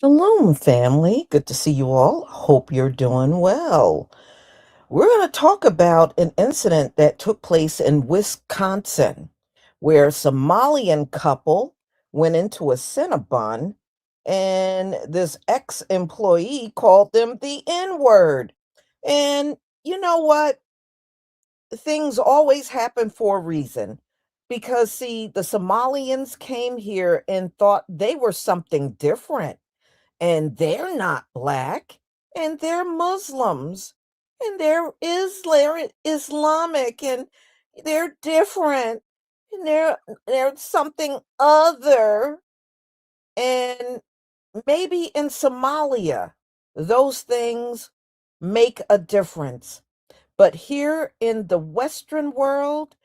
Shalom, family. Good to see you all. Hope you're doing well. We're going to talk about an incident that took place in Wisconsin, where a Somalian couple went into a Cinnabon and this ex-employee called them the N-word. And you know what? Things always happen for a reason. Because, see, the Somalians came here and thought they were something different, and they're not black, and they're Muslims, and they're Islamic, and they're different, and they're something other. And maybe in Somalia, those things make a difference. But here in the Western world,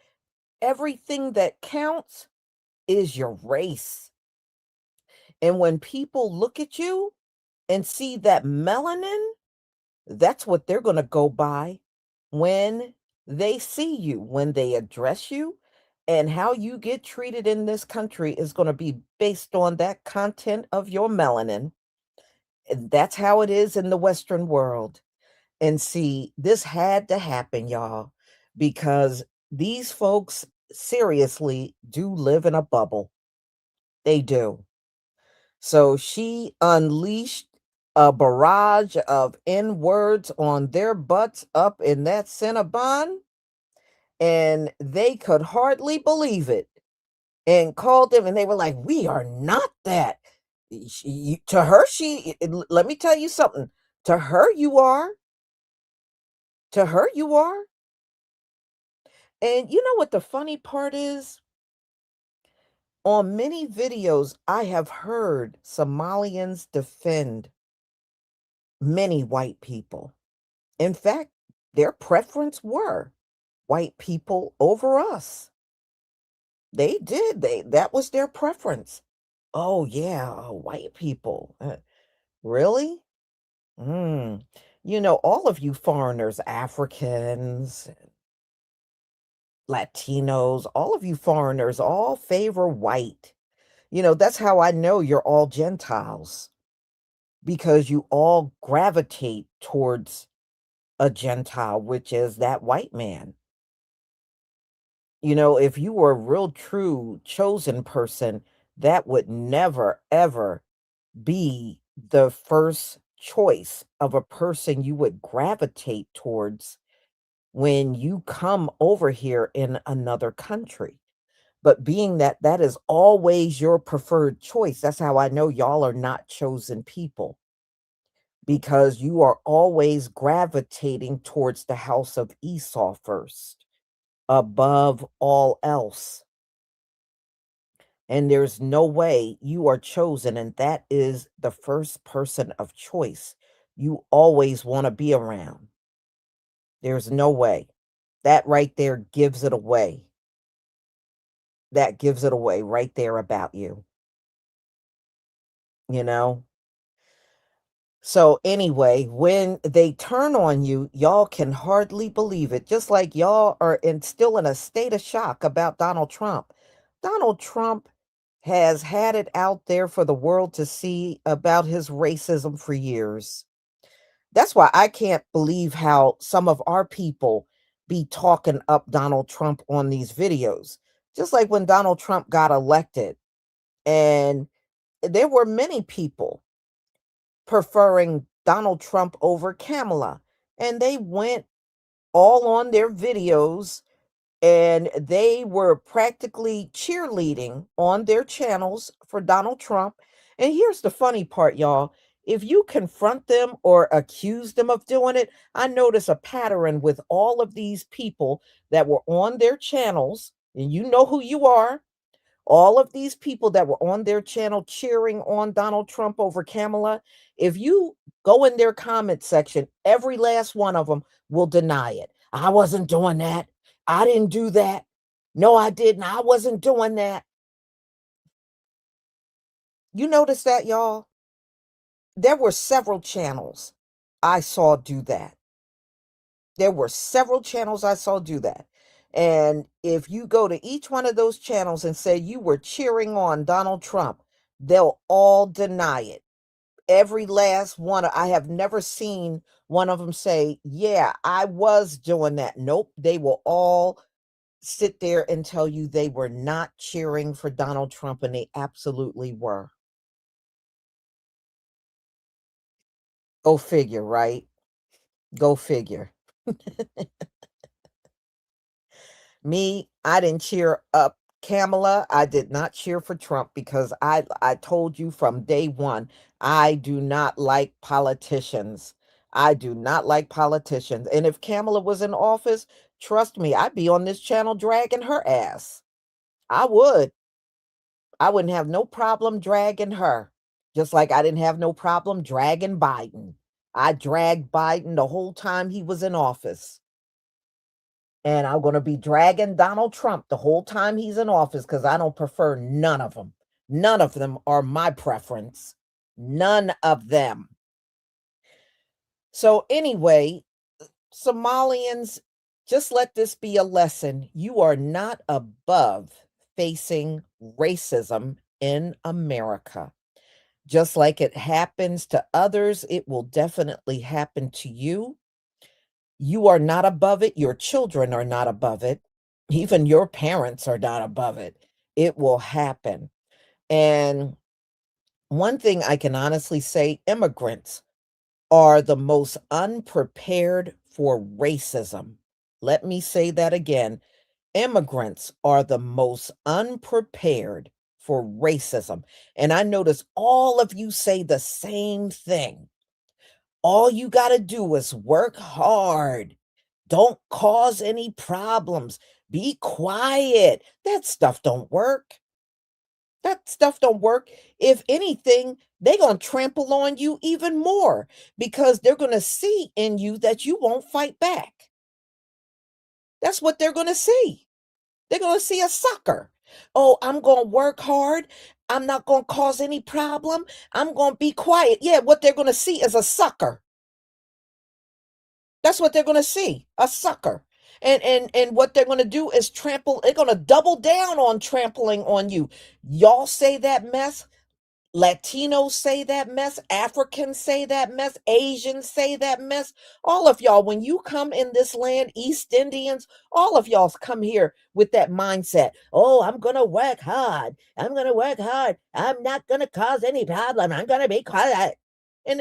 everything that counts is your race. And when people look at you and see that melanin, that's what they're going to go by when they see you, when they address you, and how you get treated in this country is going to be based on that content of your melanin. And that's how it is in the Western world. And see, this had to happen, y'all, because these folks seriously do live in a bubble. They do. So she unleashed a barrage of N words on their butts up in that Cinnabon, and they could hardly believe it and called them, and they were like, "We are not that." To her, let me tell you something. To her, you are. To her, you are. And you know what the funny part is? On many videos, I have heard Somalians defend many white people. In fact, their preference were white people over us. They did. That was their preference. Oh yeah, white people. Really? Mm. You know, all of you foreigners, Africans, Latinos, all of you foreigners all favor white. You know, that's how I know you're all Gentiles because you all gravitate towards a Gentile, which is that white man. You know, if you were a real true chosen person, that would never ever be the first choice of a person you would gravitate towards when you come over here in another country. But being that that is always your preferred choice, that's how I know y'all are not chosen people because you are always gravitating towards the house of Esau first, above all else. And there's no way you are chosen, and that is the first person of choice you always want to be around. There's no way. That right there gives it away. That gives it away right there about you, you know? So anyway, when they turn on you, y'all can hardly believe it. Just like y'all are still in a state of shock about Donald Trump. Donald Trump has had it out there for the world to see about his racism for years. That's why I can't believe how some of our people be talking up Donald Trump on these videos. Just like when Donald Trump got elected, and there were many people preferring Donald Trump over Kamala. And they went all on their videos and they were practically cheerleading on their channels for Donald Trump. And here's the funny part, y'all. If you confront them or accuse them of doing it, I notice a pattern with all of these people that were on their channels, and you know who you are. All of these people that were on their channel cheering on Donald Trump over Kamala, if you go in their comment section, every last one of them will deny it. I wasn't doing that. I didn't do that. No, I didn't. I wasn't doing that. You notice that, y'all? There were several channels I saw do that. There were several channels I saw do that. And if you go to each one of those channels and say you were cheering on Donald Trump, they'll all deny it. Every last one. I have never seen one of them say, "Yeah, I was doing that." Nope, they will all sit there and tell you they were not cheering for Donald Trump, and they absolutely were. Go figure, right? Go figure. Me, I didn't cheer up Kamala. I did not cheer for Trump because I told you from day one, I do not like politicians. I do not like politicians. And if Kamala was in office, trust me, I'd be on this channel dragging her ass. I would. I wouldn't have no problem dragging her. Just like I didn't have no problem dragging Biden. I dragged Biden the whole time he was in office. And I'm going to be dragging Donald Trump the whole time he's in office because I don't prefer none of them. None of them are my preference. None of them. So, anyway, Somalians, just let this be a lesson. You are not above facing racism in America. Just like it happens to others, it will definitely happen to you. You are not above it. Your children are not above it. Even your parents are not above it. It will happen. And one thing I can honestly say, immigrants are the most unprepared for racism. Let me say that again. Immigrants are the most unprepared for racism. And I notice all of you say the same thing. All you got to do is work hard. Don't cause any problems. Be quiet. That stuff don't work. That stuff don't work. If anything, they're going to trample on you even more because they're going to see in you that you won't fight back. That's what they're going to see. They're going to see a sucker. Oh, I'm going to work hard. I'm not going to cause any problem. I'm going to be quiet. Yeah, what they're going to see is a sucker. That's what they're going to see, a sucker. And what they're going to do is trample. They're going to double down on trampling on you. Y'all say that mess. Latinos say that mess. Africans say that mess. Asians say that mess. All of y'all, when you come in this land, East Indians, all of y'all come here with that mindset. Oh, I'm going to work hard. I'm going to work hard. I'm not going to cause any problem. I'm going to be quiet. And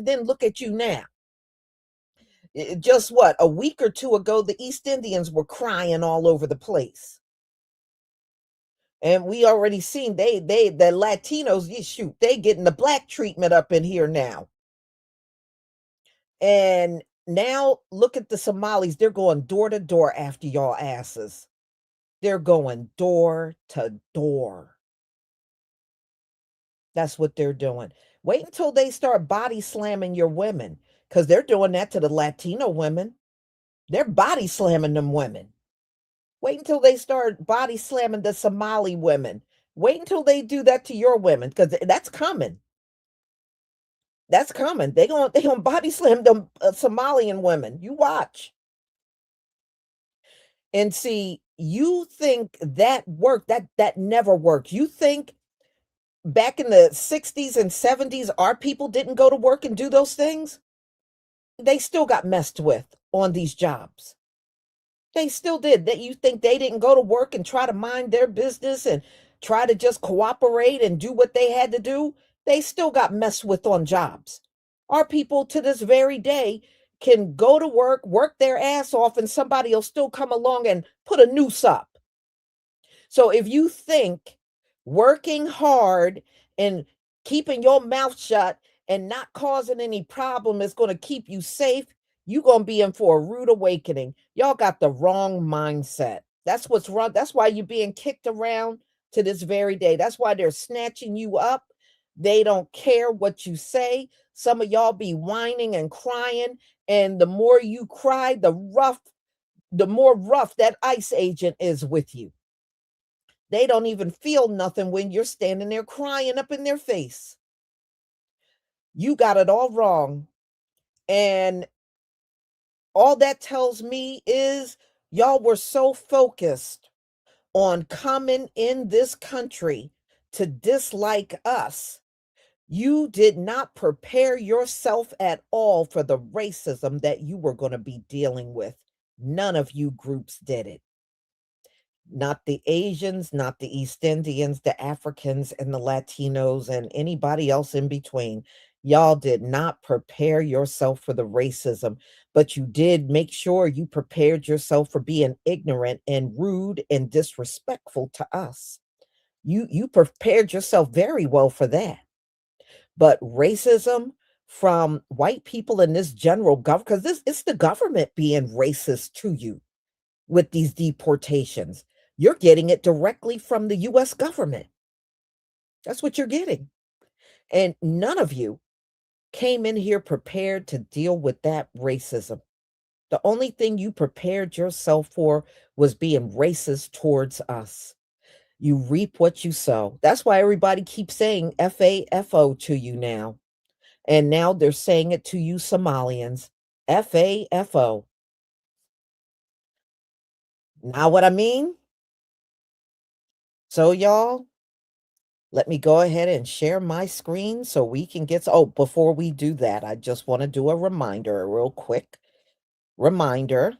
then look at you now. Just what, a week or two ago, the East Indians were crying all over the place. And we already seen the Latinos, shoot, they getting the black treatment up in here now. And now look at the Somalis. They're going door to door after y'all asses. They're going door to door. That's what they're doing. Wait until they start body slamming your women because they're doing that to the Latino women. They're body slamming them women. Wait until they start body slamming the Somali women. Wait until they do that to your women because that's coming. That's coming. They gonna body slam them Somalian women. You watch and see. You think that worked? That never worked. You think back in the 60s and 70s, our people didn't go to work and do those things? They still got messed with on these jobs. They still did. That you think they didn't go to work and try to mind their business and try to just cooperate and do what they had to do? They still got messed with on jobs. Our people to this very day can go to work their ass off, and somebody will still come along and put a noose up. So if you think working hard and keeping your mouth shut and not causing any problem is going to keep you safe, you're going to be in for a rude awakening. Y'all got the wrong mindset. That's what's wrong. That's why you're being kicked around to this very day. That's why they're snatching you up. They don't care what you say. Some of y'all be whining and crying, and the more you cry, the more rough that ICE agent is with you. They don't even feel nothing when you're standing there crying up in their face. You got it all wrong. And all that tells me is y'all were so focused on coming in this country to dislike us You did not prepare yourself at all for the racism that you were going to be dealing with. None of you groups did it. Not the Asians, not the East Indians, the Africans, and the Latinos, and anybody else in between. Y'all did not prepare yourself for the racism, but you did make sure you prepared yourself for being ignorant and rude and disrespectful to us. You prepared yourself very well for that. But racism from white people in this general government, because this it's the government being racist to you with these deportations. You're getting it directly from the US government. That's what you're getting. And none of you came in here prepared to deal with that racism. The only thing you prepared yourself for was being racist towards us. You reap what you sow. That's why everybody keeps saying FAFO to you now. And now they're saying it to you Somalians. FAFO. Now what I mean? So y'all, let me go ahead and share my screen so we can get oh, before we do that, I just want to do a reminder, a real quick reminder.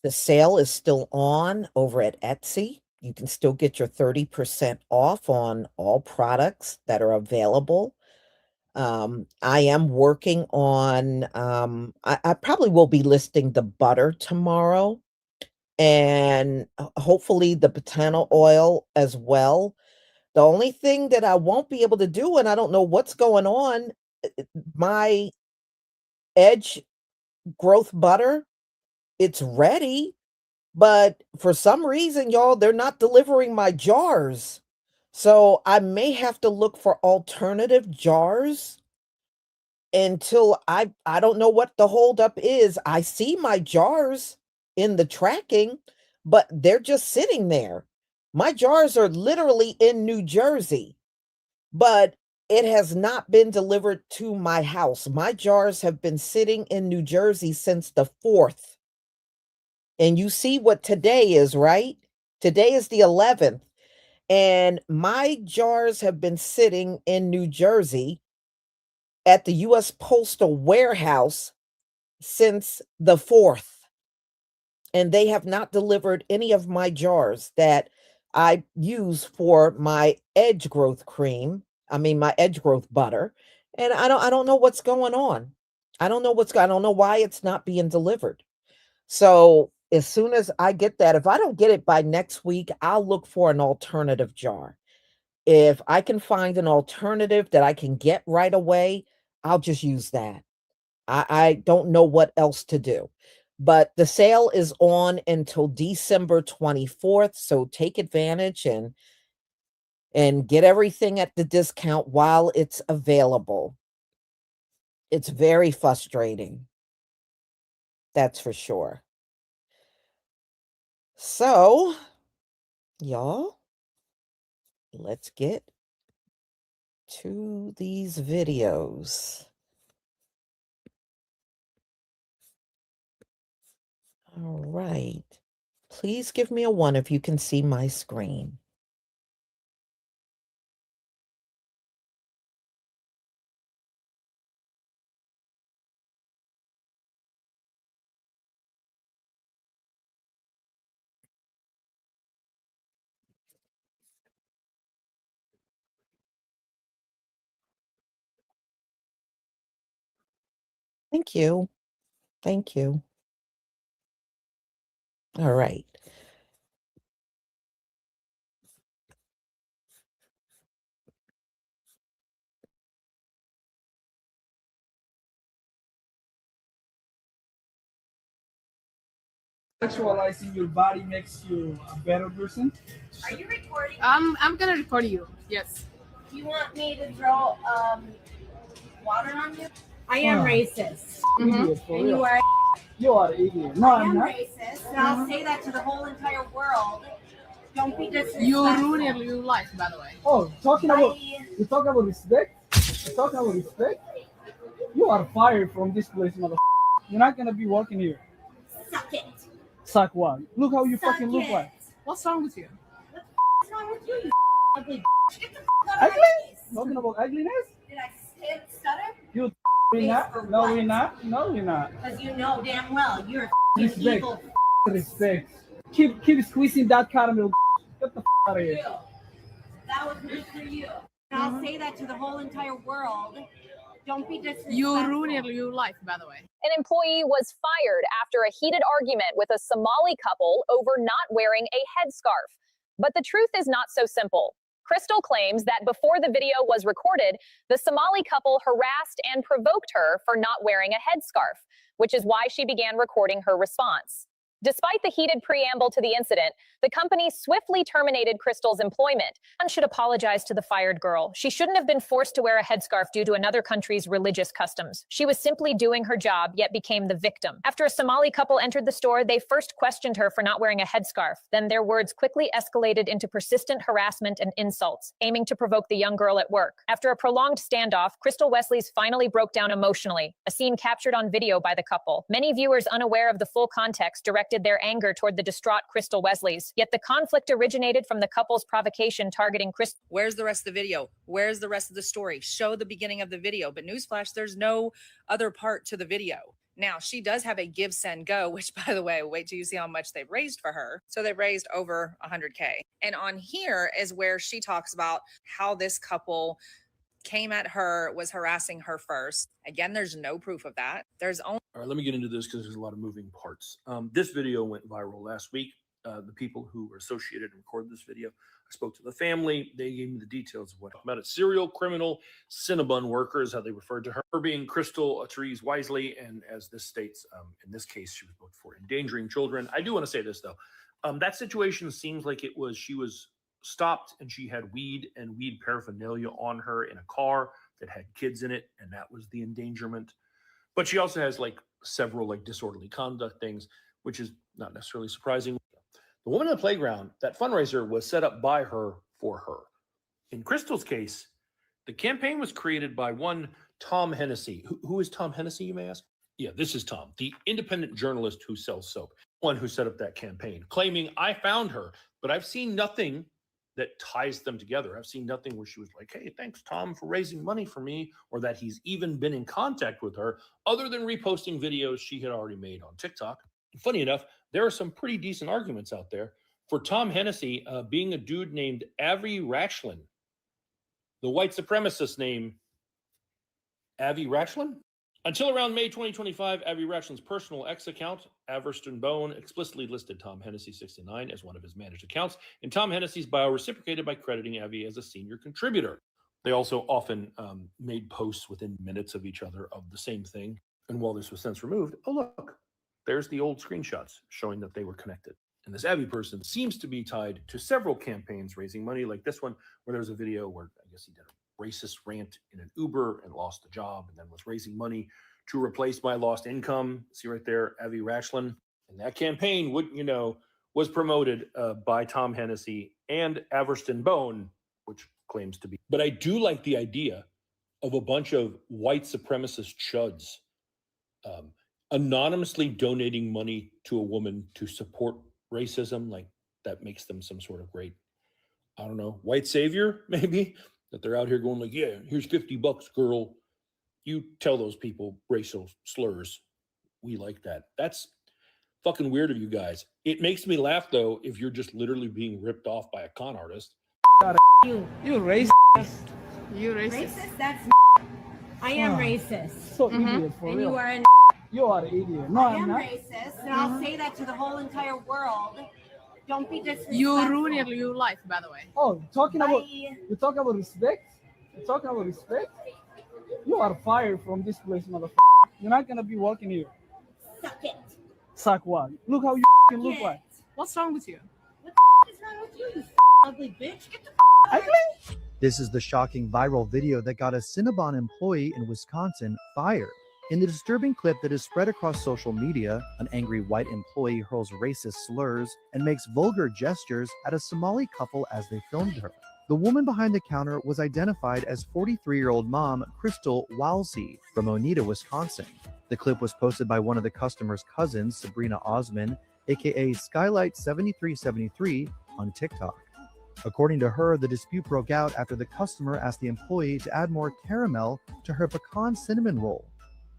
The sale is still on over at Etsy. You can still get your 30% off on all products that are available. I am working on, I probably will be listing the butter tomorrow and hopefully the botano oil as well. The only thing that I won't be able to do, and I don't know what's going on, my edge growth butter, it's ready, but for some reason, y'all, they're not delivering my jars. So I may have to look for alternative jars until I don't know what the holdup is. I see my jars in the tracking, but they're just sitting there. My jars are literally in New Jersey, but it has not been delivered to my house. My jars have been sitting in New Jersey since the 4th. And you see what today is, right? Today is the 11th. And my jars have been sitting in New Jersey at the US Postal Warehouse since the 4th. And they have not delivered any of my jars that I use for my edge growth cream. I mean my edge growth butter. And I don't know what's going on. I don't know why it's not being delivered. So as soon as I get that, if I don't get it by next week, I'll look for an alternative jar. If I can find an alternative that I can get right away, I'll just use that. I don't know what else to do. But the sale is on until December 24th, so take advantage and get everything at the discount while it's available. It's very frustrating. That's for sure. So, y'all, let's get to these videos. All right. Please give me a 1 if you can see my screen. Thank you. Thank you. All right. Actualizing your body makes you a better person. Are you recording? I'm gonna record you. Yes. Do you want me to throw water on you? I am Oh. racist. Idiot, for And real. you are You are an idiot. No, I I'm am not. racist. And I'll say that to the whole entire world. Don't be disrespectful. You ruined your life, by the way. Oh, talking about Bye. you talking about respect. You talking about respect. You are fired from this place, mother. You're not gonna be working here. Suck it. Suck what? Look how you Suck fucking look it. like. What's wrong with you? What's wrong with you, you ugly bitch? Get the out of Ugly? my face. Talking about ugliness? Did I stutter? You we Face not? for No, what? we not. No, we not. Because you know damn well you're a Respect. evil Respect. Keep squeezing that caramel. Get the out of you. here. That was good for you. And I'll say that to the whole entire world. Don't be disrespectful. You ruined your life, by the way. An employee was fired after a heated argument with a Somali couple over not wearing a headscarf. But the truth is not so simple. Crystal claims that before the video was recorded, the Somali couple harassed and provoked her for not wearing a headscarf, which is why she began recording her response. Despite the heated preamble to the incident, the company swiftly terminated Crystal's employment. One should apologize to the fired girl. She shouldn't have been forced to wear a headscarf due to another country's religious customs. She was simply doing her job, yet became the victim. After a Somali couple entered the store, they first questioned her for not wearing a headscarf. Then their words quickly escalated into persistent harassment and insults, aiming to provoke the young girl at work. After a prolonged standoff, Crystal Wesley's finally broke down emotionally, a scene captured on video by the couple. Many viewers unaware of the full context directed their anger toward the distraught Crystal Wesley's. Yet the conflict originated from the couple's provocation targeting Crystal. Where's the rest of the video? Where's the rest of the story? Show the beginning of the video. But newsflash, there's no other part to the video. Now, she does have a give, send, go, which, by the way, wait till you see how much they've raised for her. So they've raised over 100K. And on here is where she talks about how this couple came at her, was harassing her first. Again, there's no proof of that. There's only... All right, let me get into this because there's a lot of moving parts. This video went viral last week. The people who were associated and recorded this video, I spoke to the family. They gave me the details of what about it. Serial criminal Cinnabon worker is how they referred to her, being Crystal Therese Wisely. And as this states, in this case, she was booked for endangering children. I do want to say this, though. That situation seems like she was stopped and she had weed and weed paraphernalia on her in a car that had kids in it. And that was the endangerment. But she also has several disorderly conduct things, which is not necessarily surprising. The woman in the playground, that fundraiser was set up by her for her. In Crystal's case, the campaign was created by one Tom Hennessy. Who is Tom Hennessy, you may ask? Yeah, this is Tom, the independent journalist who sells soap. One who set up that campaign, claiming I found her, but I've seen nothing that ties them together. I've seen nothing where she was like, hey, thanks, Tom, for raising money for me, or that he's even been in contact with her, other than reposting videos she had already made on TikTok. And funny enough, there are some pretty decent arguments out there for Tom Hennessy being a dude named Avi Rachlin. The white supremacist name, Avi Rachlin? Until around May 2025, Avi Rachlin's personal X account, Cinnabon, explicitly listed Tom Hennessy 69 as one of his managed accounts, and Tom Hennessy's bio reciprocated by crediting Avi as a senior contributor. They also often made posts within minutes of each other of the same thing. And while this was since removed, oh, look, there's the old screenshots showing that they were connected. And this Avi person seems to be tied to several campaigns raising money, like this one, where there was a video where I guess he did a racist rant in an Uber and lost the job and then was raising money to replace my lost income. See right there, Avi Rachlin. And that campaign, wouldn't you know, was promoted by Tom Hennessy and Cinnabon, which claims to be. But I do like the idea of a bunch of white supremacist chuds anonymously donating money to a woman to support racism. Like that makes them some sort of great, I don't know, white savior, maybe. That they're out here going like, yeah, here's $50, girl. You tell those people racial slurs. We like that. That's fucking weird of you guys. It makes me laugh, though, if you're just literally being ripped off by a con artist. You racist. You racist. Racist? That's I am racist. So idiot for And real. you are an You are an idiot. No, I I'm am not. racist, and I'll say that to the whole entire world. Don't be disrespectful. You ruined your life, by the way. Oh, talking about Bye. you talking about respect? You talking about respect? You are fired from this place, motherfucker. You're not gonna be working here. Suck it. Suck what? Look how you Suck look it. like. What's wrong with you? What the is wrong with you, you ugly bitch? Get the Ugly? This is the shocking viral video that got a Cinnabon employee in Wisconsin fired. In the disturbing clip that is spread across social media, an angry white employee hurls racist slurs and makes vulgar gestures at a Somali couple as they filmed her. The woman behind the counter was identified as 43-year-old mom Crystal Walsey from Oneida, Wisconsin. The clip was posted by one of the customer's cousins, Sabrina Osman, aka Skylight7373, on TikTok. According to her, the dispute broke out after the customer asked the employee to add more caramel to her pecan cinnamon roll.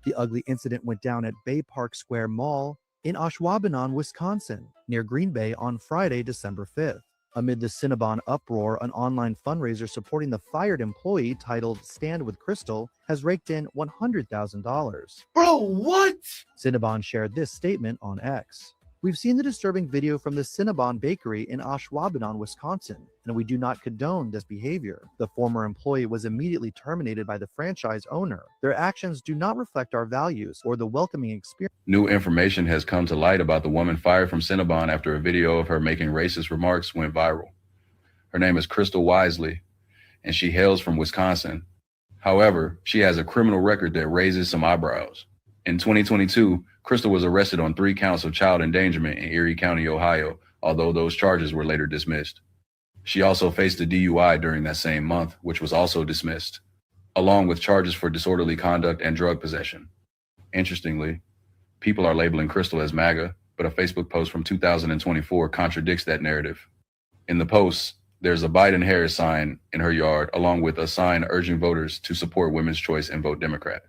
The ugly incident went down at Bay Park Square Mall in Ashwaubenon, Wisconsin, near Green Bay on Friday, December 5th. Amid the Cinnabon uproar, an online fundraiser supporting the fired employee titled Stand with Crystal has raked in $100,000. Bro, what? Cinnabon shared this statement on X. We've seen the disturbing video from the Cinnabon Bakery in Ashwaubenon, Wisconsin, and we do not condone this behavior. The former employee was immediately terminated by the franchise owner. Their actions do not reflect our values or the welcoming experience. New information has come to light about the woman fired from Cinnabon after a video of her making racist remarks went viral. Her name is Crystal Wisely, and she hails from Wisconsin. However, she has a criminal record that raises some eyebrows. In 2022, Crystal was arrested on 3 counts of child endangerment in Erie County, Ohio, although those charges were later dismissed. She also faced a DUI during that same month, which was also dismissed, along with charges for disorderly conduct and drug possession. Interestingly, people are labeling Crystal as MAGA, but a Facebook post from 2024 contradicts that narrative. In the post, there's a Biden-Harris sign in her yard, along with a sign urging voters to support women's choice and vote Democrat.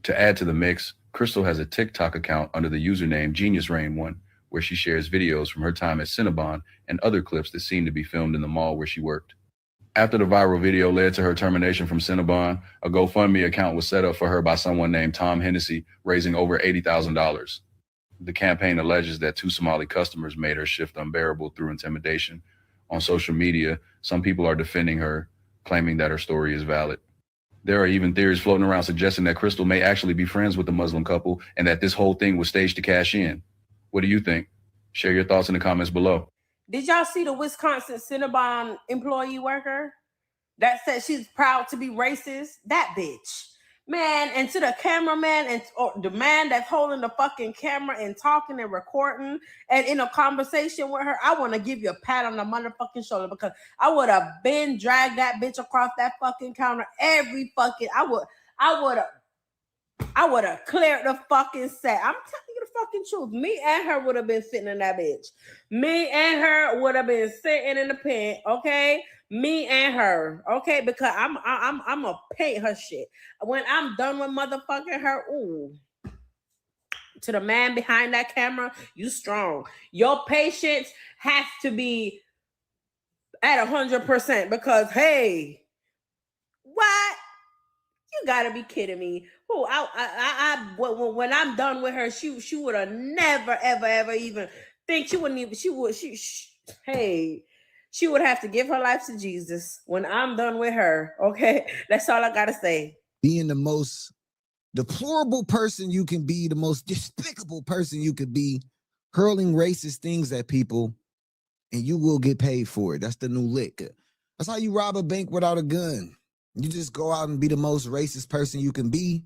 To add to the mix, Crystal has a TikTok account under the username GeniusRain1, where she shares videos from her time at Cinnabon and other clips that seem to be filmed in the mall where she worked. After the viral video led to her termination from Cinnabon, a GoFundMe account was set up for her by someone named Tom Hennessy, raising over $80,000. The campaign alleges that 2 Somali customers made her shift unbearable through intimidation. On social media, some people are defending her, claiming that her story is valid. There are even theories floating around suggesting that Crystal may actually be friends with the Muslim couple and that this whole thing was staged to cash in. What do you think? Share your thoughts in the comments below. Did y'all see the Wisconsin Cinnabon employee worker that said she's proud to be racist? That bitch. Man, and to the cameraman and or the man that's holding the fucking camera and talking and recording and in a conversation with her, I want to give you a pat on the motherfucking shoulder because I would have been dragged that bitch across that fucking counter every fucking, I would have cleared the fucking set. I'm telling you the fucking truth. Me and her would have been sitting in that bitch. Me and her would have been sitting in the pen, okay? Me and her, okay? Because I'm gonna paint her shit. When I'm done with motherfucking her, ooh. To the man behind that camera, you strong. Your patience has to be at 100% because, hey, what? You gotta be kidding me. Oh, when I'm done with her, she would have never, ever even think she wouldn't even, she would have to give her life to Jesus when I'm done with her. Okay, that's all I gotta say. Being the most deplorable person you can be, the most despicable person you could be, hurling racist things at people, and you will get paid for it. That's the new lick. That's how you rob a bank without a gun. You just go out and be the most racist person you can be,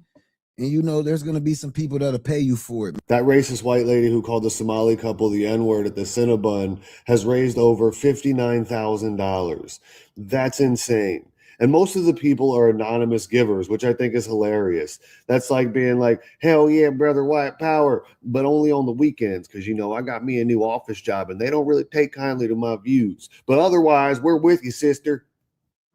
and you know there's going to be some people that'll pay you for it. That racist white lady who called the Somali couple the N-word at the Cinnabon has raised over $59,000. That's insane. And most of the people are anonymous givers, which I think is hilarious. That's like being like, hell yeah, brother, white power, but only on the weekends because, you know, I got me a new office job and they don't really take kindly to my views. But otherwise, we're with you, sister.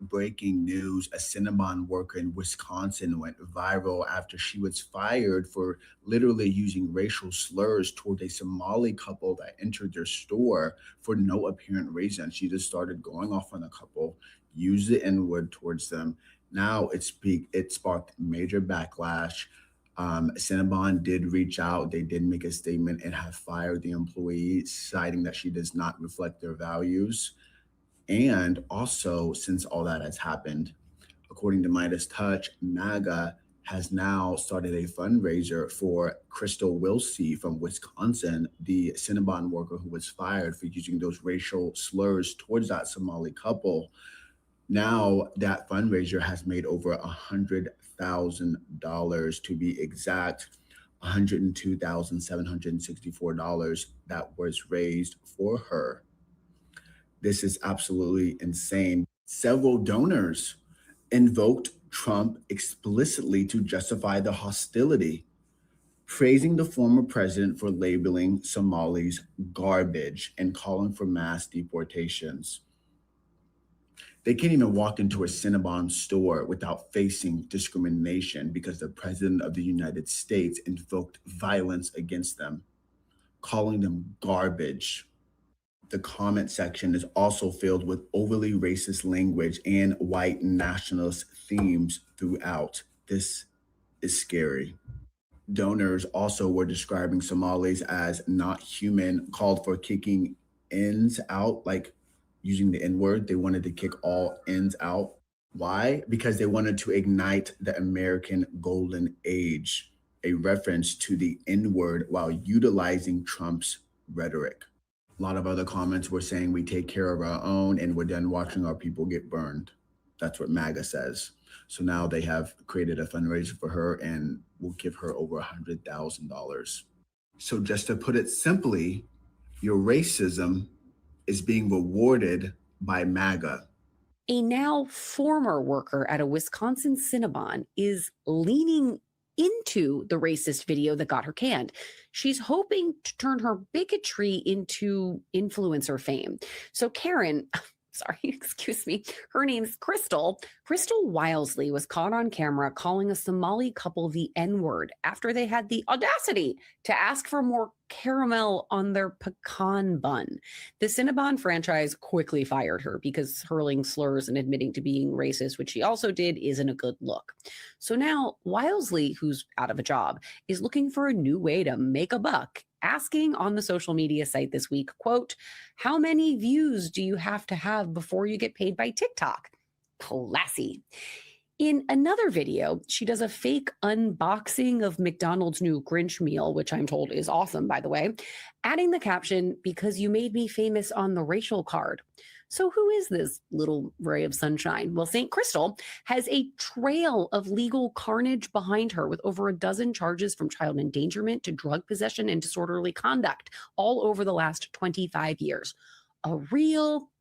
Breaking news, a Cinnabon worker in Wisconsin went viral after she was fired for literally using racial slurs toward a Somali couple that entered their store for no apparent reason. She just started going off on the couple, used the N-word towards them. Now it sparked major backlash. Cinnabon did reach out. They did make a statement and have fired the employee, citing that she does not reflect their values. And also, since all that has happened, according to Midas Touch, MAGA has now started a fundraiser for Crystal Wilsey from Wisconsin, the Cinnabon worker who was fired for using those racial slurs towards that Somali couple. Now that fundraiser has made over $100,000, to be exact, $102,764 that was raised for her. This is absolutely insane. Several donors invoked Trump explicitly to justify the hostility. praising the former president for labeling Somalis garbage and calling for mass deportations. They can't even walk into a Cinnabon store without facing discrimination because the president of the United States invoked violence against them, calling them garbage. The comment section is also filled with overly racist language and white nationalist themes throughout. This is scary. Donors also were describing Somalis as not human, called for kicking ends out, like using the N word. They wanted to kick all ends out. Why? Because they wanted to ignite the American Golden Age, a reference to the N word while utilizing Trump's rhetoric. A lot of other comments were saying we take care of our own and we're done watching our people get burned. That's what MAGA says. So now they have created a fundraiser for her and will give her over $100,000. So just to put it simply, your racism is being rewarded by MAGA. A now former worker at a Wisconsin Cinnabon is leaning into the racist video that got her canned. She's hoping to turn her bigotry into influencer fame. So Karen, sorry, excuse me, her name's Crystal. Crystal Wilesley was caught on camera calling a Somali couple the N-word after they had the audacity to ask for more caramel on their pecan bun. The Cinnabon franchise quickly fired her because hurling slurs and admitting to being racist, which she also did, isn't a good look. So now Wilesley, who's out of a job, is looking for a new way to make a buck, asking on the social media site this week, quote, "How many views do you have to have before you get paid by TikTok?" Classy. In another video, she does a fake unboxing of McDonald's new Grinch meal, which I'm told is awesome, by the way, adding the caption, "Because you made me famous on the racial card." So who is this little ray of sunshine? Well, St. Crystal has a trail of legal carnage behind her with over a dozen charges from child endangerment to drug possession and disorderly conduct all over the last 25 years. A real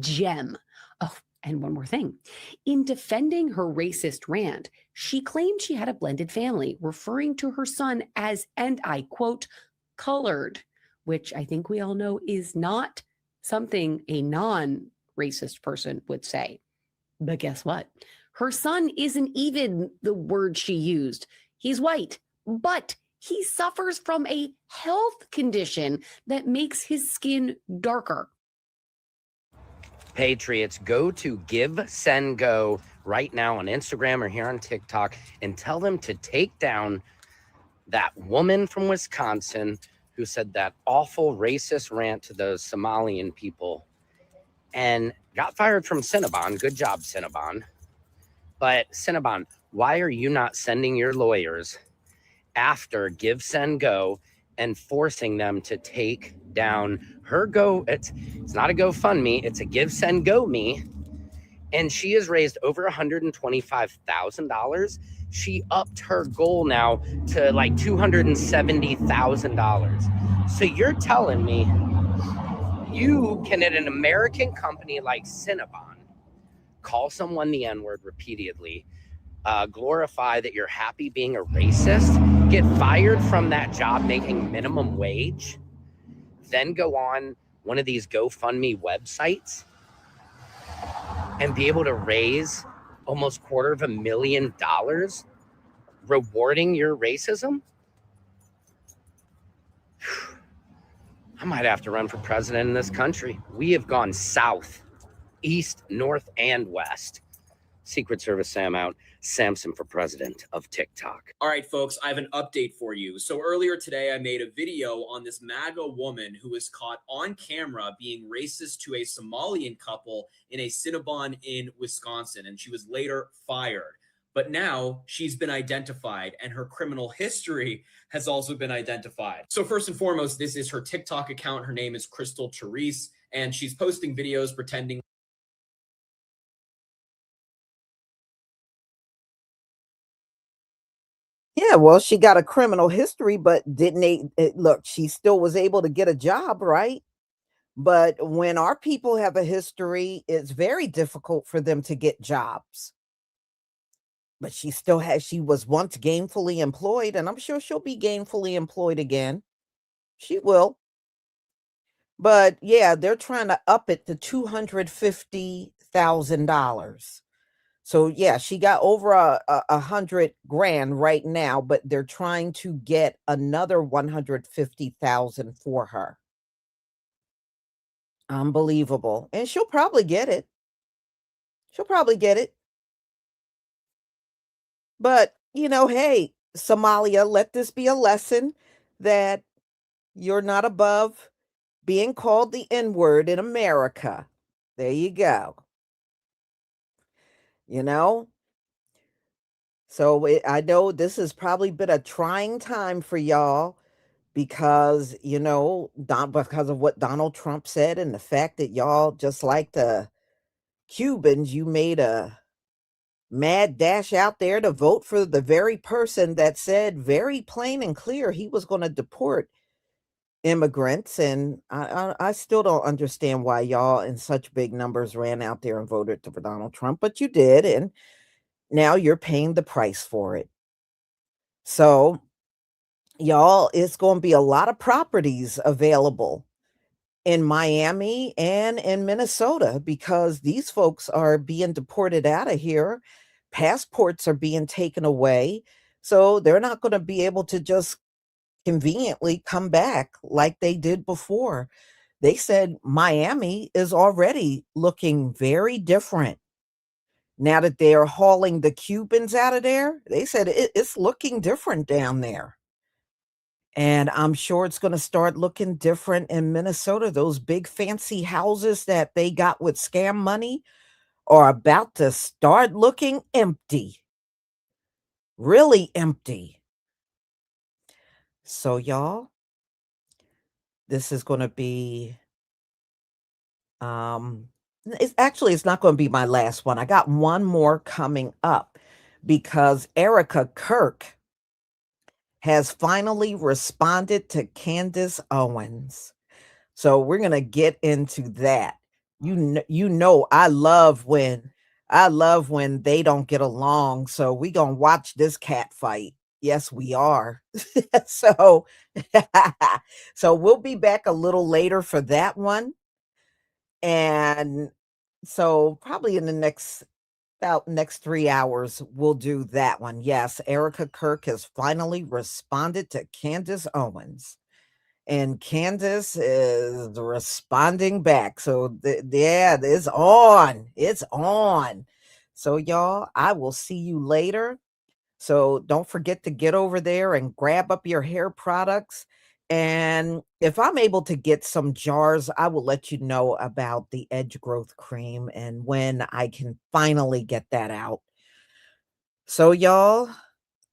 gem. Oh, and one more thing. In defending her racist rant, she claimed she had a blended family, referring to her son as, and I quote, colored, which I think we all know is not something a non-racist person would say. But guess what? Her son isn't even the word she used. He's white, but he suffers from a health condition that makes his skin darker. Patriots, go to Give, Send, Go right now on Instagram or here on TikTok and tell them to take down that woman from Wisconsin who said that awful racist rant to those Somalian people and got fired from Cinnabon. Good job, Cinnabon. But Cinnabon, why are you not sending your lawyers after Give, Send, Go and forcing them to take down her go? It's not a GoFundMe, it's a Give, Send, Go me. And she has raised over $125,000. She upped her goal now to like $270,000. So you're telling me you can, at an American company like Cinnabon, call someone the N-word repeatedly, glorify that you're happy being a racist, get fired from that job making minimum wage, then go on one of these GoFundMe websites and be able to raise almost $250,000 rewarding your racism? I might have to run for president in this country. We have gone south, east, north, and west. Secret Service Sam out. Samson for president of TikTok. All right, folks, I have an update for you. So earlier today, I made a video on this MAGA woman who was caught on camera being racist to a Somalian couple in a Cinnabon in Wisconsin, and she was later fired. But now she's been identified and her criminal history has also been identified. So first and foremost, this is her TikTok account. Her name is Crystal Therese, and she's posting videos pretending Yeah, well, she got a criminal history, but look, she still was able to get a job, right? But when our people have a history, it's very difficult for them to get jobs. But she was once gainfully employed, and I'm sure she'll be gainfully employed again. She will. But yeah, they're trying to up it to $250,000. So yeah, she got over a 100 grand right now, but they're trying to get another 150,000 for her. Unbelievable. And she'll probably get it. She'll probably get it. But, hey, Somalia, let this be a lesson that you're not above being called the N word in America. There you go. You know? So I know this has probably been a trying time for y'all because, because of what Donald Trump said and the fact that y'all, just like the Cubans, you made a mad dash out there to vote for the very person that said very plain and clear he was going to deport immigrants. And I still don't understand why y'all in such big numbers ran out there and voted for Donald Trump, but you did. And now you're paying the price for it. So, y'all, it's going to be a lot of properties available in Miami and in Minnesota because these folks are being deported out of here. Passports are being taken away. So they're not going to be able to just conveniently come back like they did before. They said Miami is already looking very different. Now that they are hauling the Cubans out of there, they said it's looking different down there. And I'm sure it's going to start looking different in Minnesota. Those big fancy houses that they got with scam money are about to start looking empty. Really empty. So, y'all, this is going to be it's not going to be my last one. I got one more coming up because Erica Kirk has finally responded to Candace Owens. So we're going to get into that. I love when they don't get along. So we going to watch this cat fight. Yes, we are. so so we'll be back a little later for that one. And so probably in the next 3 hours, we'll do that one. Yes, Erica Kirk has finally responded to Candace Owens. And Candace is responding back. So yeah, it's on. It's on. So y'all, I will see you later. So don't forget to get over there and grab up your hair products. And if I'm able to get some jars, I will let you know about the edge growth cream and when I can finally get that out. So y'all,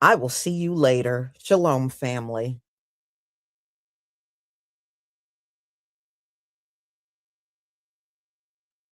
I will see you later. Shalom, family.